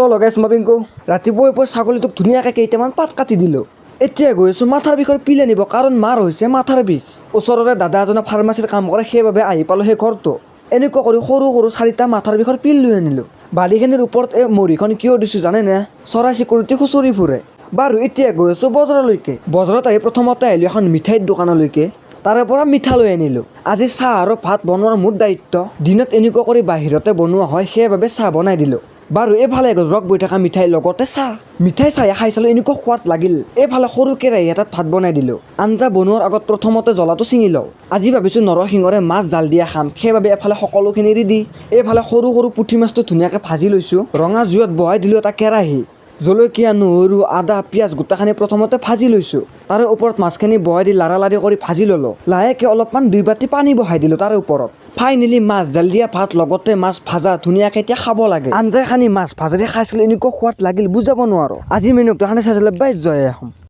তো লগাইছ মাবিংকো ৰাতিপুৱাই ছাগলীটোক ধুনীয়াকৈ কেইটামান পাত কাটি দিলোঁ। এতিয়া গৈ আছোঁ মাথাৰ বিষৰ পিল আনিব, কাৰণ মাৰ হৈছে মাথাৰ বিষ। ওচৰৰে দাদা এজনে ফাৰ্মাচীৰ কাম কৰে, সেইবাবে আহি পালোঁ সেই ঘৰটো। এনেকুৱা কৰি সৰু সৰু 4টা মাথাৰ বিষৰ পিল লৈ আনিলোঁ। বালিখিনিৰ ওপৰত এই মৰিখন কিয় দিছোঁ জানেনে? চৰাই চিৰিকটি খুচৰি ফুৰে। বাৰু এতিয়া গৈ আছোঁ বজাৰলৈকে। বজাৰত আহি প্ৰথমতে আহিলোঁ এখন মিঠাইৰ দোকানলৈকে। তাৰে পৰা মিঠা লৈ আনিলোঁ। আজি চাহ আৰু ভাত বনোৱাৰ মোৰ দায়িত্ব। দিনত এনেকুৱা কৰি বাহিৰতে বনোৱা হয়, সেইবাবে চাহ বনাই দিলোঁ। বাৰু এইফালে ৰস বৈ থকা মিঠাইৰ লগতে চাহ। মিঠাই চাহ খাই চালোঁ, এনেকুৱা সোৱাদ লাগিল। এইফালে সৰু কেৰাহী এটাত ভাত বনাই দিলোঁ। আঞ্জা বনোৱাৰ আগত প্ৰথমতে জ্বলাটো ছিঙি লওঁ। আজি ভাবিছোঁ নৰসিংহৰে মাছ জাল দিয়া খাম, সেইবাবে এফালে সকলোখিনি ৰেডি। এইফালে সৰু সৰু পুঠি মাছটো ধুনীয়াকৈ ভাজি লৈছোঁ। ৰঙা জুইত বহাই দিলোঁ এটা কেৰাহী। জলকীয়া, নহৰু, আদা, পিঁয়াজ গোটাখিনি প্ৰথমতে ভাজি লৈছোঁ। তাৰে ওপৰত মাছখিনি বহাই দি লাৰি কৰি ভাজি ল'লোঁ। লাহেকৈ অলপমান 2 বাটি পানী বহাই দিলোঁ তাৰে ওপৰত। ফাইনেলি মাছ জাল দিয়া ভাত লগতে মাছ ভাজা, ধুনীয়াকৈ এতিয়া খাব লাগে। আঞ্জাখানি মাছ ভাজিৰে খাইছিলোঁ, এনেকুৱা সোৱাদ লাগিল বুজাব নোৱাৰোঁ। আজি মেনুটো খানে চাইছিলে বাইছ জয় এখন।